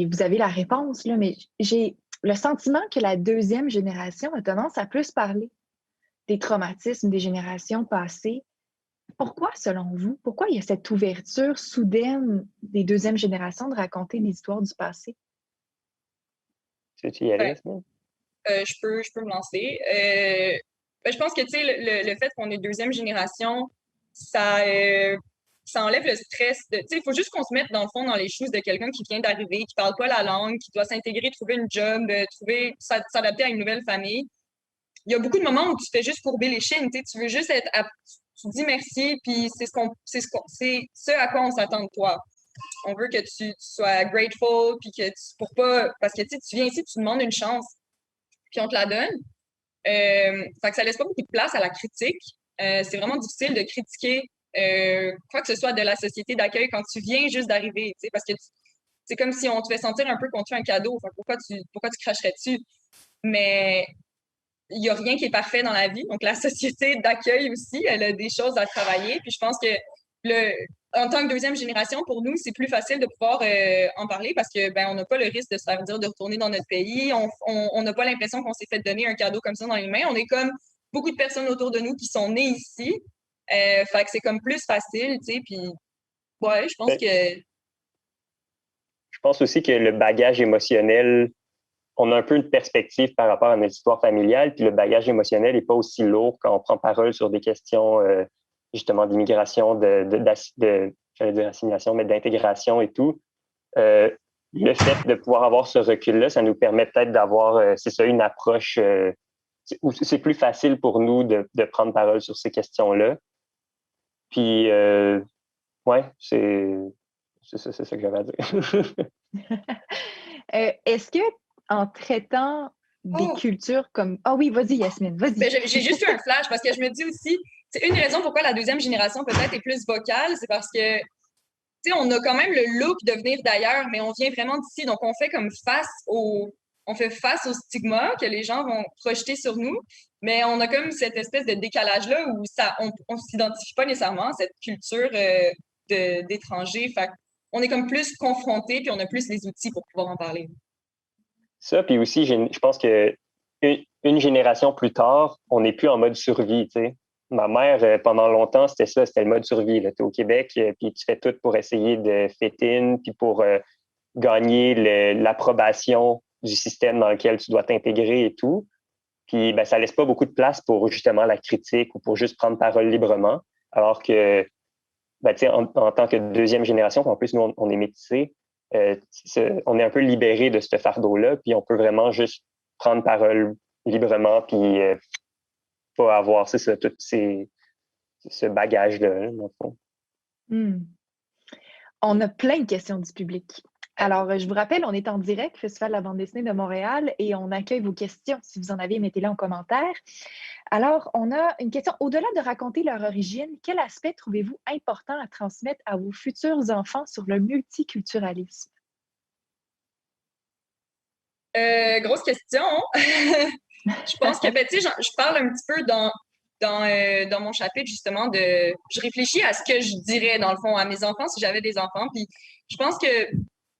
vous avez la réponse, là, mais j'ai le sentiment que la deuxième génération a tendance à plus parler des traumatismes des générations passées. Pourquoi, selon vous? Pourquoi il y a cette ouverture soudaine des deuxièmes générations de raconter des histoires du passé? Tu y aller, je peux me lancer. Je pense que le fait qu'on est deuxième génération, ça enlève le stress. Il faut juste qu'on se mette dans le fond dans les choses de quelqu'un qui vient d'arriver, qui parle pas la langue, qui doit s'intégrer, trouver une job, s'adapter à une nouvelle famille. Il y a beaucoup de moments où tu fais juste courber les chines. Tu veux juste tu dis merci, puis c'est ce à quoi on s'attend de toi. On veut que tu sois grateful, puis que pour pas. Parce que tu viens ici, tu demandes une chance, puis on te la donne. Fait que ça laisse pas beaucoup de place à la critique. C'est vraiment difficile de critiquer quoi que ce soit de la société d'accueil quand tu viens juste d'arriver, parce que c'est comme si on te fait sentir un peu qu'on te fait un cadeau. Fait pourquoi tu cracherais dessus? Mais il n'y a rien qui est parfait dans la vie. Donc, la société d'accueil aussi, elle a des choses à travailler. Puis je pense que en tant que deuxième génération, pour nous, c'est plus facile de pouvoir en parler parce que on n'a pas le risque de se faire dire de retourner dans notre pays. On n'a pas l'impression qu'on s'est fait donner un cadeau comme ça dans les mains. On est comme beaucoup de personnes autour de nous qui sont nées ici. Fait que c'est comme plus facile, tu sais. Puis, ouais, je pense que... Je pense aussi que le bagage émotionnel, on a un peu une perspective par rapport à notre histoire familiale, puis le bagage émotionnel n'est pas aussi lourd quand on prend parole sur des questions justement d'immigration, j'allais dire assimilation, mais d'intégration et tout. Le fait de pouvoir avoir ce recul-là, ça nous permet peut-être d'avoir, c'est ça, une approche où c'est plus facile pour nous de prendre parole sur ces questions-là. Puis, ouais, c'est ça que j'avais à dire. Est-ce que en traitant des cultures comme... Ah oui, vas-y, Yasmine, vas-y. Ben, j'ai juste eu un flash parce que je me dis aussi, c'est une raison pourquoi la deuxième génération peut-être est plus vocale, c'est parce que, tu sais, on a quand même le look de venir d'ailleurs, mais on vient vraiment d'ici. Donc, on fait face au stigma que les gens vont projeter sur nous, mais on a comme cette espèce de décalage-là où on s'identifie pas nécessairement à cette culture d'étrangers. Fait on est comme plus confrontés, puis on a plus les outils pour pouvoir en parler. Ça, puis aussi, je pense que une génération plus tard, on n'est plus en mode survie, tu sais. Ma mère, pendant longtemps, c'était ça, c'était le mode survie. Tu es au Québec, puis tu fais tout pour essayer de fit in, puis pour gagner l'approbation du système dans lequel tu dois t'intégrer et tout. Puis ben, ça laisse pas beaucoup de place pour justement la critique ou pour juste prendre parole librement. Alors que, ben, en tant que deuxième génération, en plus, nous, on est métissés, on est un peu libéré de ce fardeau-là, puis on peut vraiment juste prendre parole librement, puis pas avoir, c'est ça, tout ce bagage-là, dans le fond. On a plein de questions du public. Alors, je vous rappelle, on est en direct, Festival de la bande dessinée de Montréal, et on accueille vos questions. Si vous en avez, mettez-les en commentaire. Alors, on a une question. Au-delà de raconter leur origine, quel aspect trouvez-vous important à transmettre à vos futurs enfants sur le multiculturalisme? Grosse question. Je pense que, ben, tu sais, je parle un petit peu dans mon chapitre, justement, je réfléchis à ce que je dirais, dans le fond, à mes enfants si j'avais des enfants. Puis je pense que,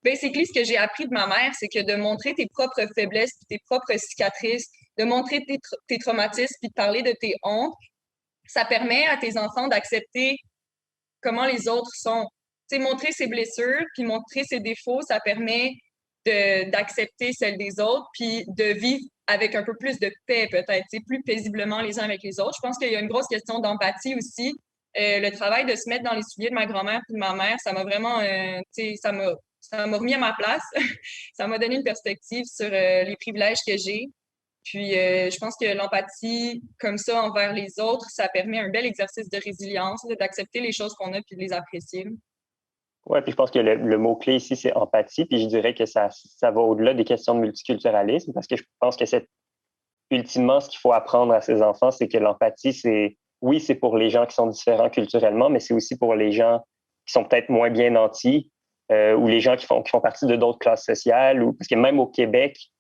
basically, ce que j'ai appris de ma mère, c'est que de montrer tes propres faiblesses, puis tes propres cicatrices, de montrer tes traumatismes, puis de parler de tes hontes, ça permet à tes enfants d'accepter comment les autres sont. Tu sais, montrer ses blessures, puis montrer ses défauts, ça permet d'accepter celles des autres, puis de vivre avec un peu plus de paix, peut-être, plus paisiblement les uns avec les autres. Je pense qu'il y a une grosse question d'empathie aussi. Le travail de se mettre dans les souliers de ma grand-mère et de ma mère, ça m'a vraiment, ça m'a remis à ma place. Ça m'a donné une perspective sur les privilèges que j'ai. Puis, je pense que l'empathie, comme ça, envers les autres, ça permet un bel exercice de résilience, d'accepter les choses qu'on a puis de les apprécier. Oui, puis je pense que le mot-clé ici, c'est empathie. Puis je dirais que ça va au-delà des questions de multiculturalisme, parce que je pense que ultimement, ce qu'il faut apprendre à ces enfants, c'est que l'empathie, oui, c'est pour les gens qui sont différents culturellement, mais c'est aussi pour les gens qui sont peut-être moins bien nantis, ou les gens qui font partie de d'autres classes sociales, parce que même au Québec, tu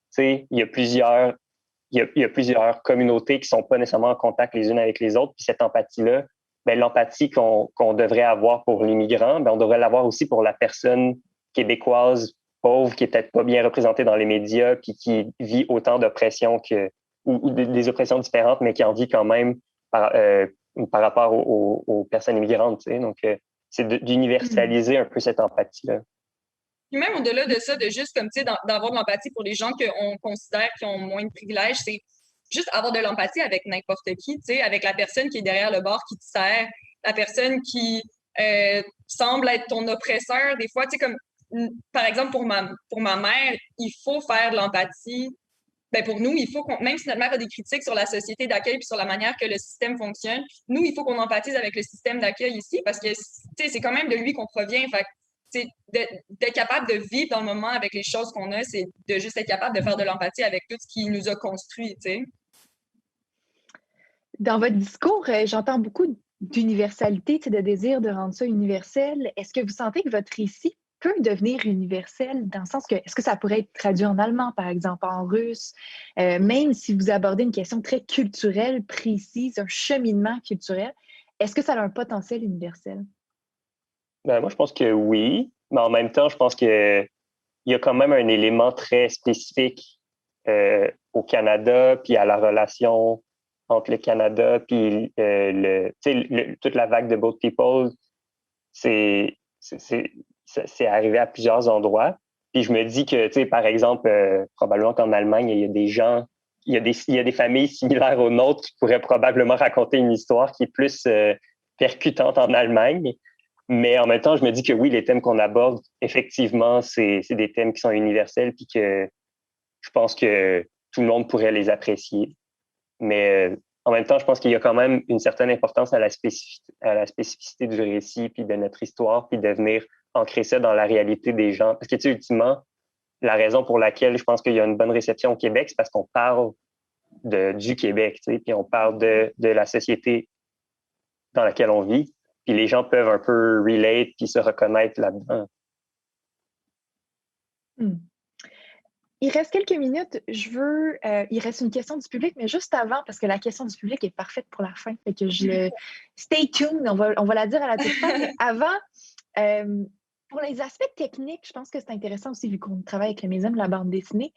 sais, il y a plusieurs communautés qui sont pas nécessairement en contact les unes avec les autres. Puis cette empathie-là, ben, l'empathie qu'on devrait avoir pour l'immigrant, ben, on devrait l'avoir aussi pour la personne québécoise pauvre qui est peut-être pas bien représentée dans les médias, puis qui vit autant d'oppressions ou des oppressions différentes, mais qui en vit quand même par rapport aux personnes immigrantes. Tu sais. Donc, c'est d'universaliser un peu cette empathie-là. Puis même au-delà de ça, de juste comme tu sais, d'avoir de l'empathie pour les gens qu'on considère qui ont moins de privilèges, c'est juste avoir de l'empathie avec n'importe qui, tu sais, avec la personne qui est derrière le bar qui te sert, la personne qui semble être ton oppresseur. Des fois, tu sais, comme par exemple pour ma mère, il faut faire de l'empathie. Ben pour nous, il faut même si notre mère a des critiques sur la société d'accueil puis sur la manière que le système fonctionne, nous, il faut qu'on empathise avec le système d'accueil ici parce que c'est quand même de lui qu'on provient. Fait d'être capable de vivre dans le moment avec les choses qu'on a, c'est de juste être capable de faire de l'empathie avec tout ce qui nous a construit, tu sais. Dans votre discours, j'entends beaucoup d'universalité, de désir de rendre ça universel. Est-ce que vous sentez que votre récit peut devenir universel dans le sens que, est-ce que ça pourrait être traduit en allemand, par exemple, en russe, même si vous abordez une question très culturelle, précise, un cheminement culturel, est-ce que ça a un potentiel universel? Ben, moi, je pense que oui, mais en même temps, je pense qu'il y a quand même un élément très spécifique au Canada, puis à la relation entre le Canada puis toute la vague de Boat People, c'est arrivé à plusieurs endroits. Puis je me dis que, tu sais, par exemple, probablement qu'en Allemagne, il y a des gens, il y a des familles similaires aux nôtres qui pourraient probablement raconter une histoire qui est plus percutante en Allemagne. Mais en même temps, je me dis que oui, les thèmes qu'on aborde, effectivement, c'est des thèmes qui sont universels, puis que je pense que tout le monde pourrait les apprécier. Mais en même temps, je pense qu'il y a quand même une certaine importance à la spécificité du récit, puis de notre histoire, puis de venir ancrer ça dans la réalité des gens. Parce que, tu sais, ultimement, la raison pour laquelle je pense qu'il y a une bonne réception au Québec, c'est parce qu'on parle du Québec, tu sais, puis on parle de la société dans laquelle on vit, puis les gens peuvent un peu relate puis se reconnaître là-dedans. Il reste quelques minutes. Il reste une question du public, mais juste avant, parce que la question du public est parfaite pour la fin. Fait que stay tuned, on va la dire à la toute fin. Mais avant, pour les aspects techniques, je pense que c'est intéressant aussi, vu qu'on travaille avec le Médium de la bande dessinée.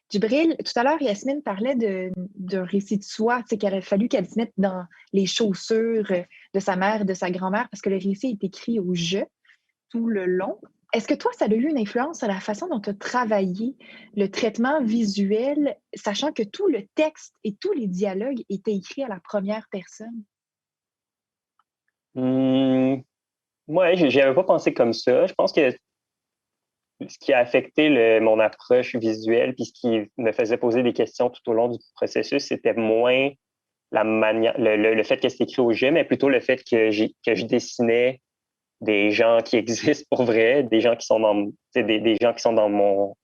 Djibril, tout à l'heure, Yasmine parlait d'un récit de soi, tu sais, qu'il aurait fallu qu'elle se mette dans les chaussures de sa mère, de sa grand-mère, parce que le récit est écrit au « je » tout le long. Est-ce que toi, ça a eu une influence sur la façon dont tu as travaillé le traitement visuel, sachant que tout le texte et tous les dialogues étaient écrits à la première personne? Moi, j'y avais pas pensé comme ça. Je pense que ce qui a affecté mon approche visuelle puis ce qui me faisait poser des questions tout au long du processus, c'était moins la manière, le fait que c'était écrit au jet, mais plutôt le fait que je dessinais des gens qui existent pour vrai, des gens qui sont des gens qui sont dans mon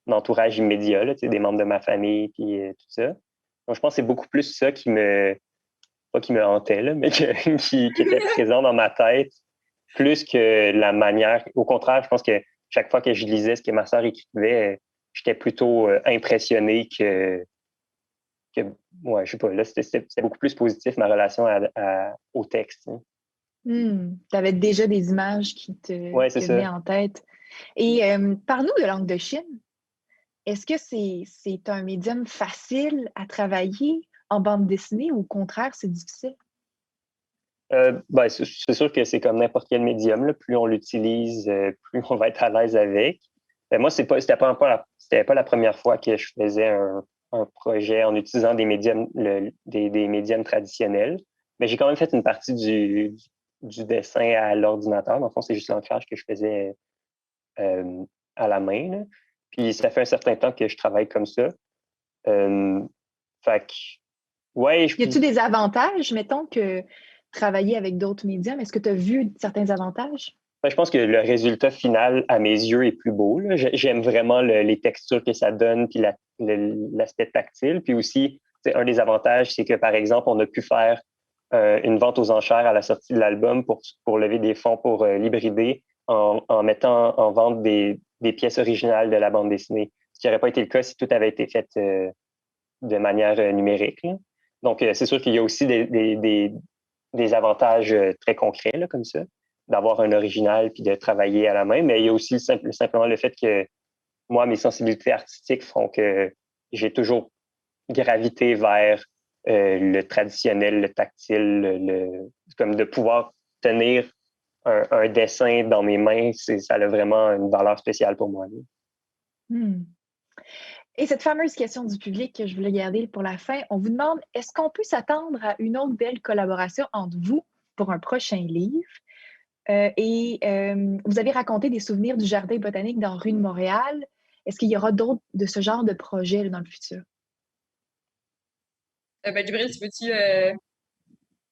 entourage immédiat, là, des membres de ma famille puis tout ça. Donc, je pense que c'est beaucoup plus ça pas qui me hantait, là, mais qui était présent dans ma tête, plus que la manière. Au contraire, je pense que chaque fois que je lisais ce que ma sœur écrivait, j'étais plutôt impressionné ouais, je sais pas, là, c'était beaucoup plus positif, ma relation au texte. Hein. Tu avais déjà des images qui te venaient en tête. Et parle-nous de Langue de Chine. Est-ce que c'est un médium facile à travailler en bande dessinée ou au contraire, c'est difficile? C'est sûr que c'est comme n'importe quel médium. Là. Plus on l'utilise, plus on va être à l'aise avec. Moi, c'était pas la première fois que je faisais un projet en utilisant des médiums, des médiums traditionnels. Mais j'ai quand même fait une partie du dessin à l'ordinateur. Dans le fond, c'est juste l'ancrage que je faisais à la main. Là. Puis ça fait un certain temps que je travaille comme ça. Fait que, ouais. Y a-t-il des avantages, mettons, que travailler avec d'autres médiums? Est-ce que tu as vu certains avantages? Je pense que le résultat final, à mes yeux, est plus beau. Là. J'aime vraiment les textures que ça donne, puis l'aspect tactile. Puis aussi, un des avantages, c'est que, par exemple, on a pu faire une vente aux enchères à la sortie de l'album pour lever des fonds pour l'hybrider en mettant en vente des pièces originales de la bande dessinée. Ce qui n'aurait pas été le cas si tout avait été fait de manière numérique. Là. Donc, c'est sûr qu'il y a aussi des avantages très concrets là, comme ça, d'avoir un original puis de travailler à la main. Mais il y a aussi simplement le fait que moi, mes sensibilités artistiques font que j'ai toujours gravité vers le traditionnel, le tactile, comme de pouvoir tenir un dessin dans mes mains, ça a vraiment une valeur spéciale pour moi. Et cette fameuse question du public que je voulais garder pour la fin, on vous demande, est-ce qu'on peut s'attendre à une autre belle collaboration entre vous pour un prochain livre? Vous avez raconté des souvenirs du Jardin botanique dans rue de Montréal. Est-ce qu'il y aura d'autres de ce genre de projets dans le futur? Djibril, tu peux-tu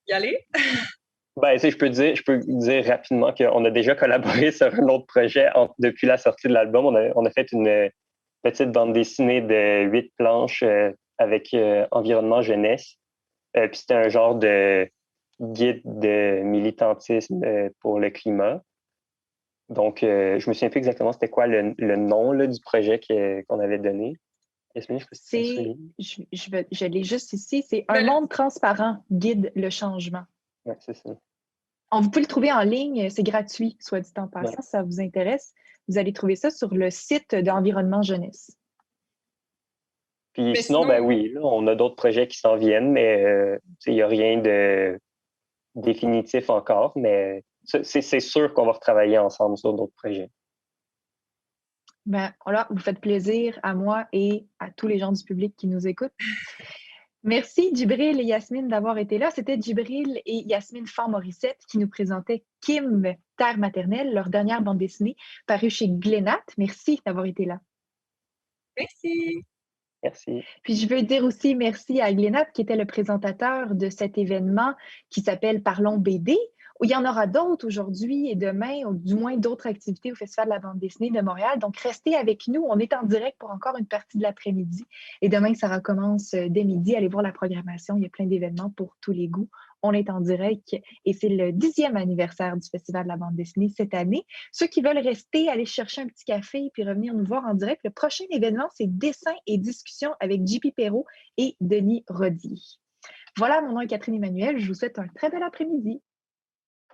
y aller? Je peux dire rapidement qu'on a déjà collaboré sur un autre projet depuis la sortie de l'album. On a fait une petite bande dessinée de 8 planches avec Environnement Jeunesse. Puis c'était un genre de guide de militantisme pour le climat. Donc, je me souviens plus exactement c'était quoi le nom là, du projet qu'on avait donné. Je l'ai juste ici, c'est Un monde transparent guide le changement. Oui, c'est ça. Vous pouvez le trouver en ligne, c'est gratuit, soit dit en passant, si ça vous intéresse. Vous allez trouver ça sur le site d'Environnement Jeunesse. Puis sinon, oui, là, on a d'autres projets qui s'en viennent, mais il n'y a rien de définitif encore, mais c'est sûr qu'on va retravailler ensemble sur d'autres projets. Voilà, vous faites plaisir à moi et à tous les gens du public qui nous écoutent. Merci Djibril et Yasmine d'avoir été là. C'était Djibril et Yasmine Faure-Morissette qui nous présentaient Kim, Terre maternelle, leur dernière bande dessinée parue chez Glénat. Merci d'avoir été là. Merci. Merci. Puis je veux dire aussi merci à Glénat, qui était le présentateur de cet événement qui s'appelle Parlons BD, où il y en aura d'autres aujourd'hui et demain, ou du moins d'autres activités au Festival de la bande dessinée de Montréal. Donc, restez avec nous. On est en direct pour encore une partie de l'après-midi. Et demain, ça recommence dès midi. Allez voir la programmation. Il y a plein d'événements pour tous les goûts. On est en direct et c'est le 10e anniversaire du Festival de la bande dessinée cette année. Ceux qui veulent rester, aller chercher un petit café et puis revenir nous voir en direct, le prochain événement, c'est Dessin et discussion avec JP Perrault et Denis Rodier. Voilà, mon nom est Catherine Emmanuel. Je vous souhaite un très bel après-midi.